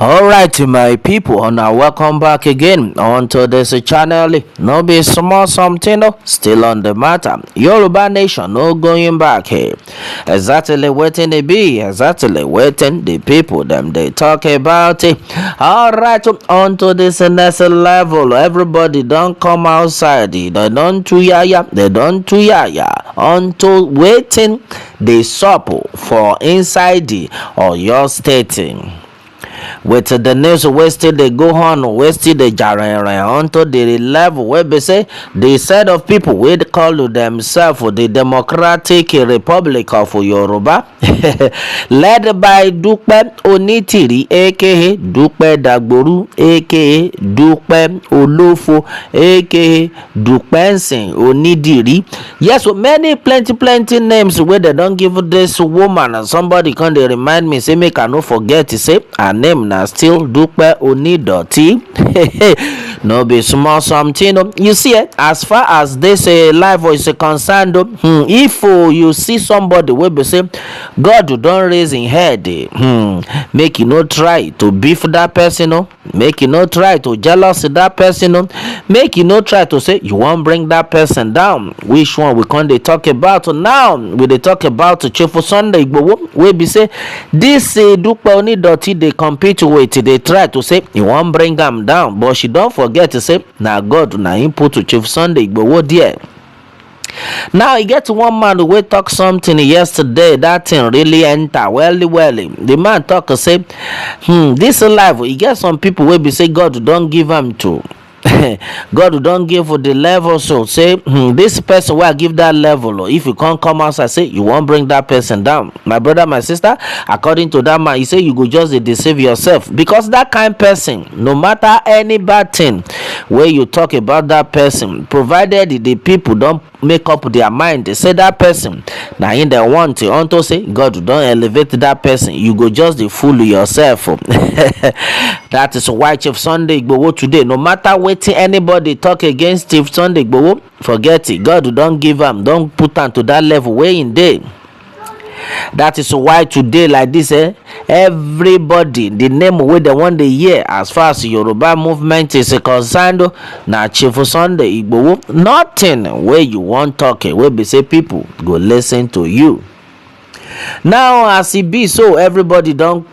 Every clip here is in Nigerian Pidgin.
Alright, my people, and now welcome back again onto this channel. No be small something, no, still on the matter. Yoruba nation, no going back here. Exactly waiting they be, exactly waiting the people them they talk about it. Alright, onto this next level. Everybody don't come outside, they don't to yaya, they don't to yaya. Onto waiting the supple for inside the or your stating. With the news wey still dey go on, wey still dey jarere unto the level wey be say the set of people wey call themselves the Democratic Republic of Yoruba led by Dupe Onitiri aka Dupe Dagboru aka Dupe Olofo aka Dupensin Onitiri. Yes, so many plenty names wey they don give this woman, and somebody come dey remind me say make I no forget to say her name na still Dupe Onidoti. No be small something. You see, as far as this life is concerned, if you see somebody wey be say God don raise him head, make you no try to beef that person, make you no try to jealous that person, make you no try to say you wan bring that person down. Which one we come dey talk about now? We dey talk about Chief Sunday Igboho wey be say this Dupe Onidoti dey compete with, they try to say you wan bring am down, but she don't forget to say na God na him put to Chief Sunday Igboho there. Now e get one man wey talk something yesterday, that thing really enter well. The man talk say this life e get some people wey be say God don't give am to. God don't give for the level, so say this person will give that level. If you can't come outside, say you won't bring that person down. My brother, my sister, according to that man, he say you go just deceive yourself, because that kind person, no matter any bad thing where you talk about that person, provided the people don't make up their mind, they say that person now in they want to unto say God don't elevate that person, you go just fool yourself. That is why Chief Sunday Igboho today, no matter what anybody talk against Chief Sunday Igboho, forget it. God don't give am, don't put am to that level way in day. That is why today like this, everybody, the name wey they want the year as far as Yoruba movement is concerned, na Chief Sunday Igboho. Nothing where you want talk, where be say people go listen to you. Now as it be so, everybody don't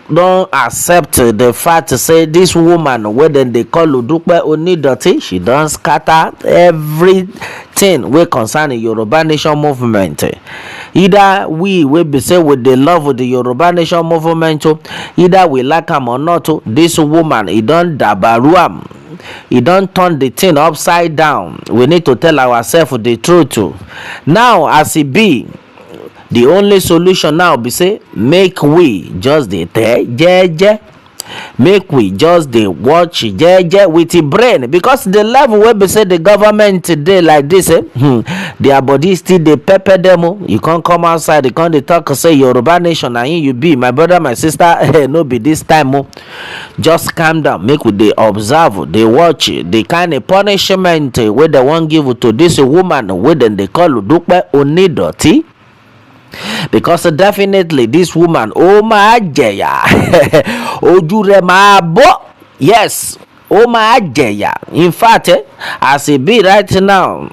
accept the fact to say this woman wey dem dey call Dupe Onidoti, she don scatter everything wey concern the Yoruba nation movement. Either we be say with the love of the Yoruba nation movement, either we like am or not, this woman e don dabaru am. He don't turn the thing upside down. We need to tell ourselves the truth. Now as it be, the only solution now be say make we just dey jeje, make we just dey watch jeje with the brain, because the level wey be say the government dey like this, their body still dey pepper them. You can't come outside, you can't dey talk say Yoruba nation na you be. My brother, my sister, no be this time. Just calm down, make we dey observe, dey watch the kind of punishment wey they wan give to this woman wey dem dey call Dupe Onidoti. Because definitely this woman, oh my jeya, ojure ma bo, yes, oh my jeya. In fact, as it be right now,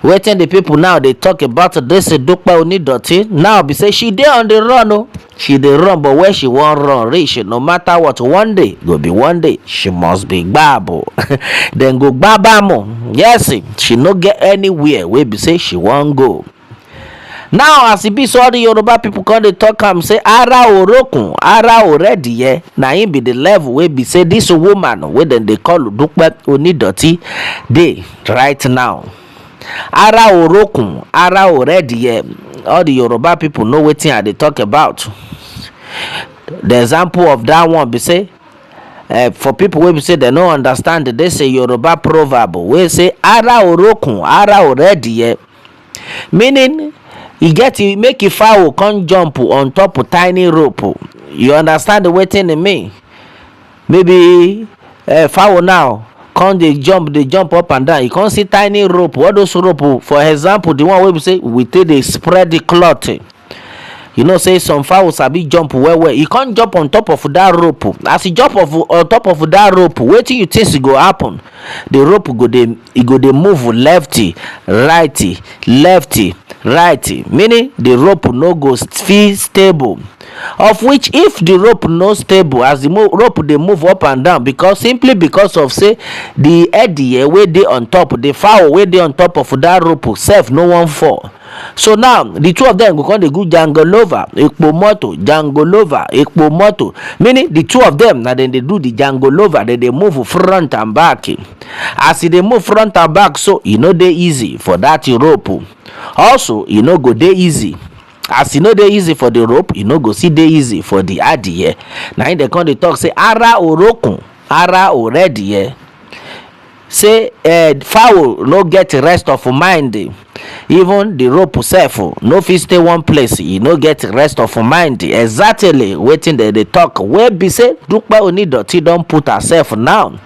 waiting the people now they talk about this Dupe Onidoti. Now be say she dey on the run, she dey run, but where she won't run reach, no matter what, one day go be one day, she must be gbabo. Then go gbabamo. Yes, she no get anywhere where be say she won't go. Now as it be so, all the Yoruba people come they talk am say ara orokun, ara orediye. Na him be the level wey be say this woman wey dem dey call Dupe Onidoti dey right now. Ara orokun, ara orediye. All the Yoruba people know wetin I dey talk about. The example of that one be say, for people wey be say they no understand, they say Yoruba proverb wey say ara orokun, ara orediye, meaning e make a fowl come jump on top of tiny rope. You understand the waiting in me? Maybe fowl now come they jump up and down. You can't see tiny rope. What those rope? For example, the one where we say we take they spread the cloth. You know say some fowl sabi jump well well. E can't jump on top of that rope. As e jump on top of that rope, wetin you think go happen? The rope go dey move lefty righty lefty righty, meaning the rope no go feel stable, of which if the rope no stable as the rope dey move up and down, simply because of say the headgear wey dey on top, the fowl wey dey on top of that rope sef no wan fall. So now the two of them go come dey go jangolova ekpo moto, meaning the two of them na dem dey do the jangolova. Dem dey move front and back. As e dey move front and back, so e no dey easy for that rope. Also e no go dey easy, as e no dey easy for the rope, e no go still dey easy for the adìyẹ. Na im dem come dey talk say ara orokun ara oredìyẹ, say fowl no get rest of mind. Even the rope sef no fit stay one place, e no get rest of mind. Exactly wetin dem dey talk, wey be say Dupe Onitiri don put herself now.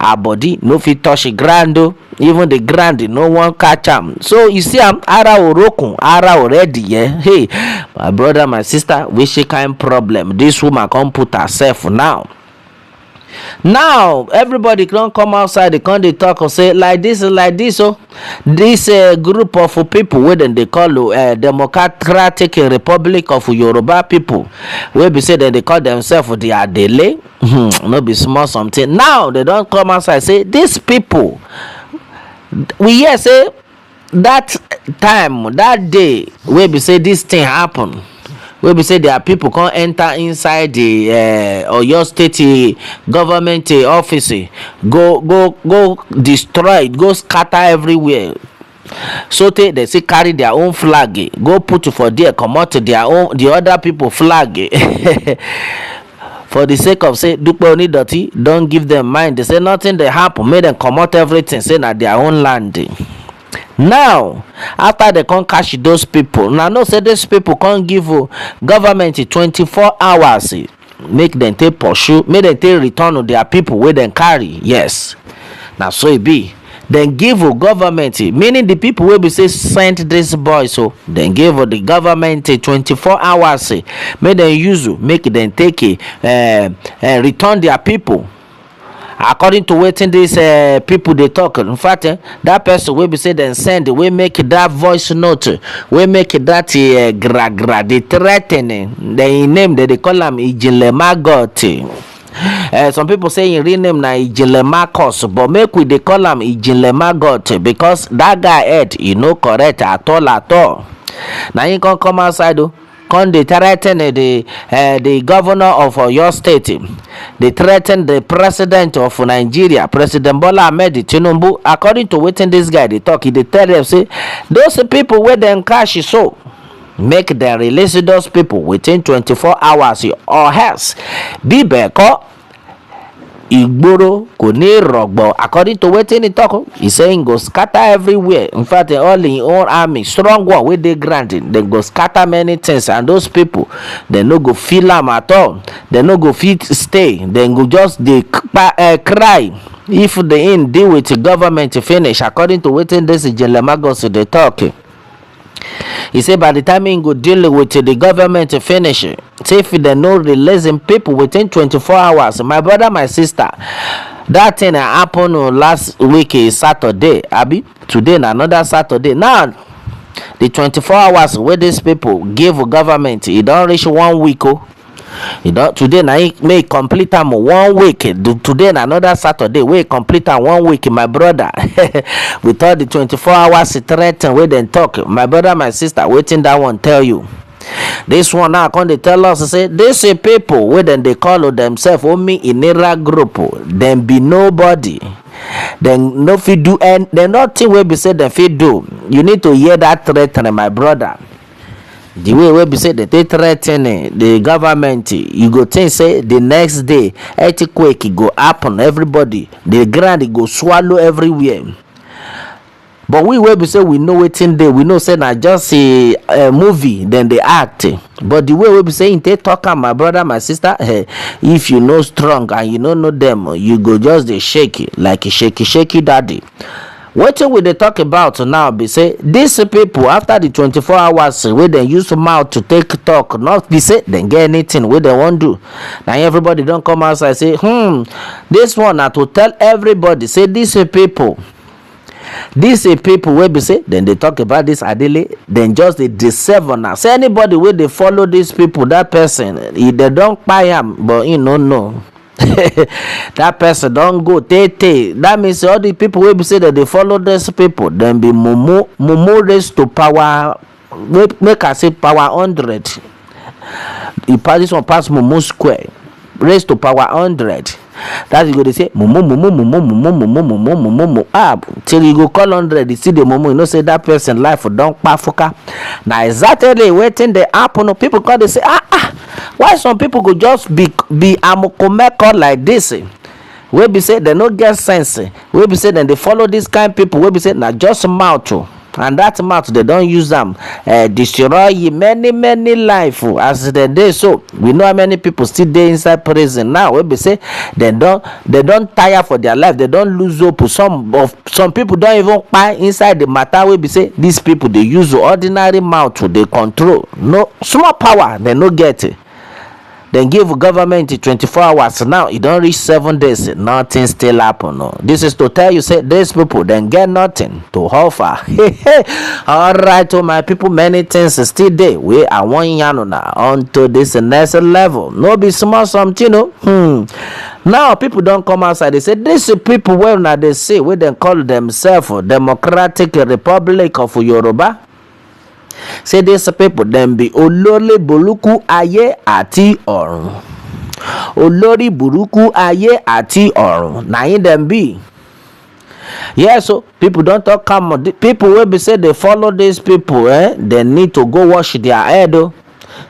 Her body no fit touch ground o, even the ground no wan catch am. So you see am, ara orokun ara oredìyẹ. Hey my brother, my sister, which kind problem this woman come put herself now? Now everybody don come outside, they come dey talk or say like this oh, this group of people wey dem dey call Democratic Republic of Yoruba people, wey be say dem dey call themselves the Adele. No be small something. Now they don come outside say these people, we hear say that time, that day wey be say this thing happen, wey be say their people come enter inside the Oyo State government office, go destroy it, go scatter everywhere. So they say carry their own flag, go put for there, comot the other people flag. For the sake of say Dupe Onitiri don give them mind, they say nothing dey happen, make them comot everything, say na their own land. Now after they come catch those people, now know say these people can't give government 24 hours make them take pursue, make them take return to their people wey dem carry. Yes, now so e be. Then give government, meaning the people wey be say sent this boy, so then give the government 24 hours make them use, make them take return their people according to wetin these people dey talk. In fact, that person wey be say dem send, wey make that voice note, wey make that gra dey threatening, dem name dem dey call am Ijinlemagot. Some people say im real name na Ijinlemacus, but make we dey call am Ijinlemagot because that guy head e no correct at all. Na him come outside o, come dey threaten the governor of Oyo State. They threaten the president of Nigeria, President Bola Ahmed Tinubu. According to wetin this guy dey talk, he dey tell them say those people wey dem catch, so make dem release those people within 24 hours or else bí bẹ́ẹ̀ kọ́ ìgboro kò ní rọ̀gbọ̀. According to wetin he talk, he say him go scatter everywhere. In fact, all in own army, strong one wey dey ground, dem go scatter many things, and those people dem no go feel am at all. Dem no go fit stay, dem go just dey cry if the in deal with the government finish. According to wetin this Ijinlemagot dey talk, he say by the time he go deal with the government finish, say if they no releasing people within 24 hours, my brother, my sister, that thing happen last week Saturday, abi today na another Saturday. Now the 24 hours where these people give government, it don't reach 1 week. Today na may complete am 1 week. Today na another Saturday, we complete am 1 week, my brother. With all the 24 hours threat wey dem talk, my brother, my sister, wetin that one tell you? This one now come dey tell us say these people wey dem dey call themselves Omi Inera group, dem be nobody. Dem no fit do, and dem nothing wey be say dem fit do. You need to hear that threat, my brother. The way we be say they threaten the government, you go think say the next day earthquake go happen, everybody, the ground go swallow everywhere. But we be say we know wetin dey, we know say na just a movie, then they act. But the way we be saying they talk, my brother, my sister, if you know strong and you don't know them, you go just dey shake like a shaky daddy. Wetin we dey talk about now be say dis people after the 24 hours wey dem use mouth to take talk, not be say dem get anything wey dem wan do. Na everybody don come outside say dis one na to tell everybody say dis people wey be say dem dey talk about dis Adele, dem just dey deceive una. Say anybody wey dey follow dis people, that person dem don kpai am but he no know. That person don go tey. That means all the people wey be say that they follow these people, dem be mumu raised to power, make I say power 100. This one pass mumu square raised to power 100. That you go dey say mumu till you go call 100, you see the mumu, you know say that person life don kpafuka. Na exactly wetin dey happen. People come dey say why some people go just be amokomeko like this, wey be say dem no get sense, wey be say dem dey follow this kind people, wey be say na just mouth and that mouth they don use am destroy many life as dem dey. So we know how many people still dey inside prison now, wey be say dem don tire for their life, they don lose hope. Some people don even kpai inside the matter, wey be say these people dey use ordinary mouth to dey control. No small power dem no get. Dem give government 24 hours, now e don reach 7 days, nothing still happen. This is to tell you say these people dem get nothing to offer. Alright, my people, many things still dey wey I wan yarn una onto this next level. No be small something. Now people don come outside, they say these people wey una dey say wey dem call themselves Democratic Republic of Yoruba, say these people dem be olórí burúkú ayé àti ọ̀run. Olórí burúkú ayé àti ọ̀run, na him dem be. Yes, so people don talk am. People wey be say they follow these people, they need to go wash their head.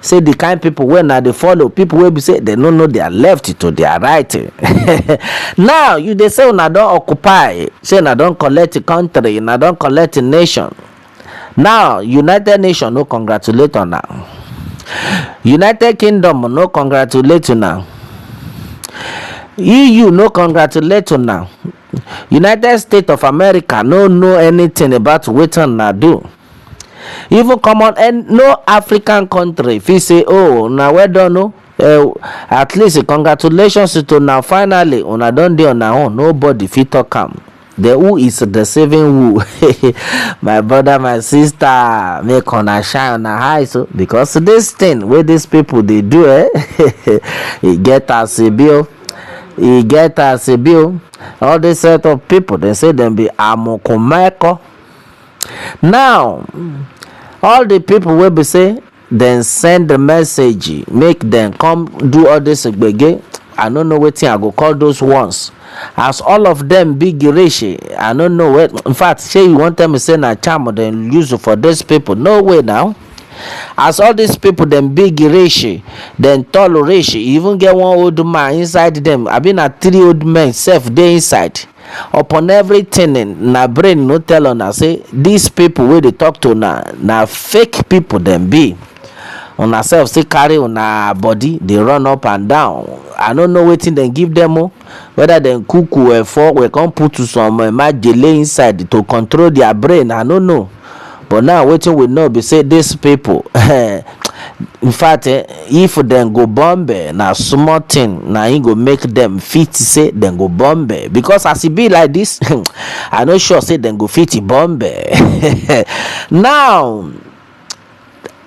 Say the kind people wey na dey follow, people wey be say they no know their left to their right. Now you dey say una don occupy, say una don collect the country, una don collect the nation. Now United Nations no congratulate una, United Kingdom no congratulate una, EU no congratulate una, United States of America no know anything about wetin una do. Even common and no African country fit say una well done. At least congratulations to una, finally una don dey on una own. Nobody fit talk am. The who is deceiving who? My brother, my sister, make una shine on high. So because this thing where these people they do, it get as a bill. It get as a bill. All this set of people, they say them be amokomeko. Now all the people will be say then send the message, make them come do all this gbege. I don't know what thing I go call those ones. As all of them big rich, I don't know what. In fact, say you want them to say na charm then use it for these people. No way now. As all these people them big rich, then tall rich, even get one old man inside them. I been at 3 old men self they inside. Upon everything na brain no tell on us say these people where they talk to na fake people them be. On ourselves still carry on our body, they run up and down. I don't know what thing they give them, whether they cook or for we can put to some majele inside to control their brain. I don't know. But now waiting we know be say these people in fact if them go Bombay na small thing na he go make them fit say them go Bombay, because as it be like this I not sure say them go fit Bombay. Now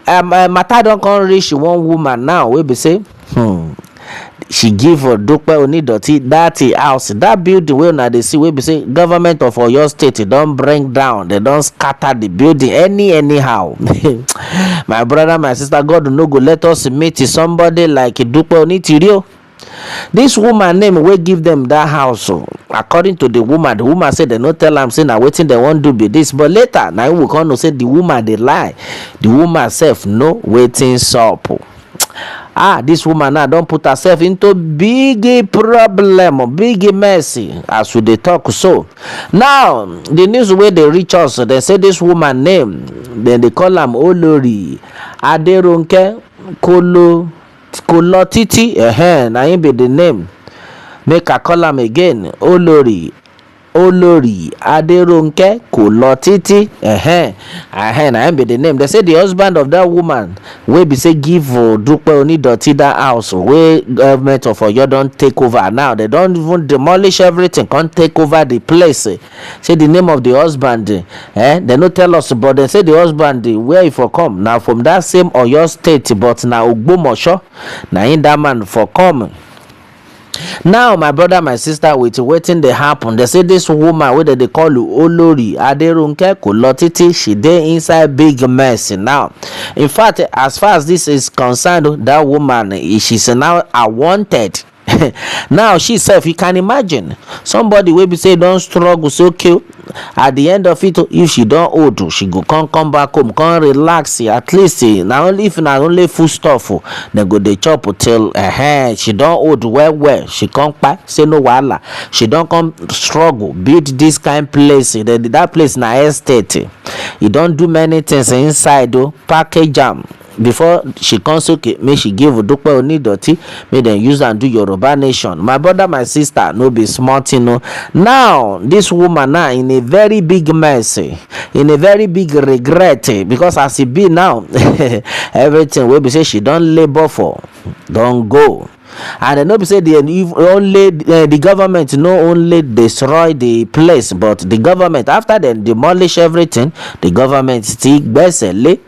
matter don come reach one woman now wey be say she give Dupe Onitiri that house, that building wey una dey see wey be say government of Oyo State don bring down, they don scatter the building anyhow. My brother, my sister, God no go let us meet somebody like Dupe Onitiri. This woman name wey give them that house, according to the woman say they no tell am say na wetin they wan do be this, but later na we come know say the woman dey lie. The woman self know wetin sup. This woman now don put herself into big problem, big messy as we dey talk. So now the news wey dey reach us, they say this woman name, then they call am Olori Aderonke Kolotiti. Na him be the name. Make I call am again, Olori Olori Aderonke Kolotiti. Na be the name. They say the husband of that woman wey be say give Dupe Onidoti that house wey government of Oyo don take over. Now they don even demolish everything, come take over the place. Say the name of the husband. They no tell us, but they say the husband where he for come now from that same Oyo state, but na Ogbomosho. Na in that man for come. Now my brother, my sister, with wetin dey happen, they say this woman wey they call Olori Aderonke Kolotiti, she dey inside big mess now. In fact, as far as this is concerned, that woman, she's now unwanted. Now she sef, you can imagine somebody wey be say don struggle so okay, at the end of it, if she don old, she go come back home, come relax. At least na only if na only food stuff dem go dey chop till she don old well. She come back say no wahala, she don come struggle build this kind place. That place na estate. E don do many things inside package am before she comes. Okay, make she give Dupe Onidoti, make dem use am do Yoruba nation. My brother, my sister, no be smart, now this woman now in a very big mess, in a very big regret, because as e be now, everything wey be say she don labor for don go. And I know be say the government no only destroy the place, but the government, after dem demolish everything, the government still gbesele.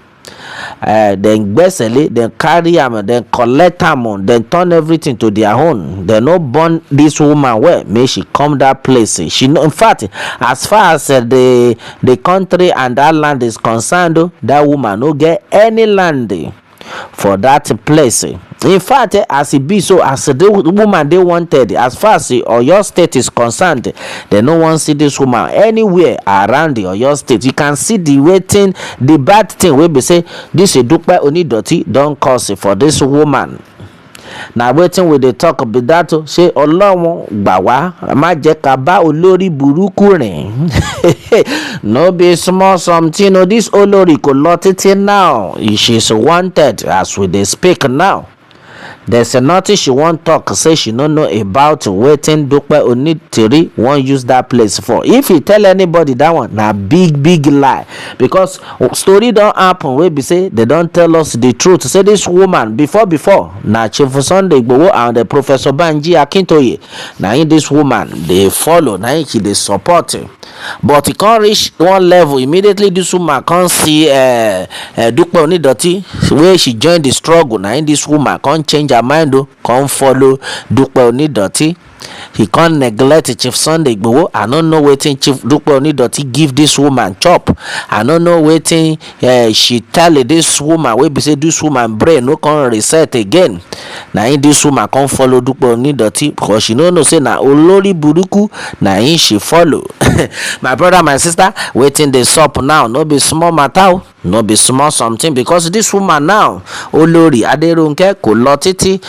Then gbesele, then carry am, then collect am, then turn everything to their own. They no born this woman well, may she come that place. She know, in fact, as far as the country and that land is concerned, that woman no get any land for that place. In fact, as it be so, as the woman they wanted, as far as Oyo state is concerned, they no want see this woman anywhere around the Oyo state. You can see the bad thing wey be say this Dupe Onidoti don't cause for this woman. Now wetin we dey talk be that say Ọlọ́run gbà wá, má jẹ́ ká bá olórí burúkú rìn. No be small something. This Olori Kolotiti now, she's wanted as we dey speak now. There's nothing she won't talk, say she no know about wetin Dupe Onitiri won't use that place for. If you tell anybody that one, na big lie, because story don't happen wey be say they don't tell us the truth. Say this woman before na Chief Sunday Igboho and the Professor Banji Akintoye, na in this woman they follow, na in she dey support. But e can't reach one level, immediately this woman can't see Dupe Onidoti where she joined the struggle. Na in this woman can't change her mind, can't follow Dupe Onidoti. He can't neglect Chief Sunday Igboho. I don't know wetin Chief Dupe Onidoti give this woman chop. I don't know wetin she tell this woman wey be say this woman brain no can reset again. Na in this woman can't follow Dupe Onidoti because she no know say na Olori buruku na in she follow. My brother, my sister, wetin dey sup now no be small matter, no be small something, because this woman now, Olori Aderonke Kolotiti,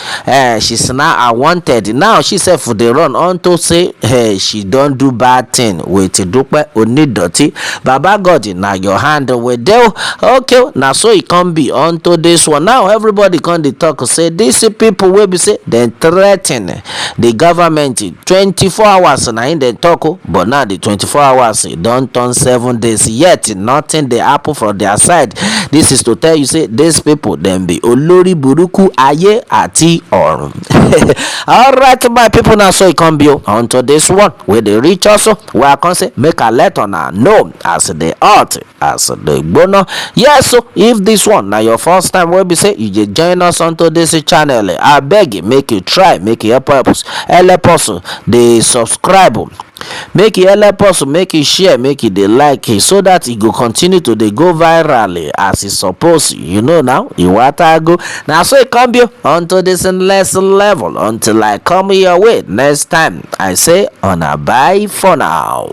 she's now unwanted. Now she sef dey run unto say she don do bad thing with Dupe Onidoti. Baba God, na your hand with them. Okay, now so it can be unto this one. Now everybody can dey talk say these people wey be say dem threaten the government 24 hours na in dem talk, but now the 24 hours don turn 7 days, yet nothing dey happen from their side. This is to tell you say these people dem be olori buruku aye ati ọ̀run. Alright, my people, now so it can be unto this one where they reach also where I can say make a let on know as the art as the bono. Yes, so if this one now your first time where we say you just join us onto this channel, I beg you, make you try, make it help us the subscribe, make it help us, make it share, make it the like it, so that it go continue to they go virally as it's supposed. Now you want to go now, so it can be onto this next level until I come your way next time. I say on a bye for now.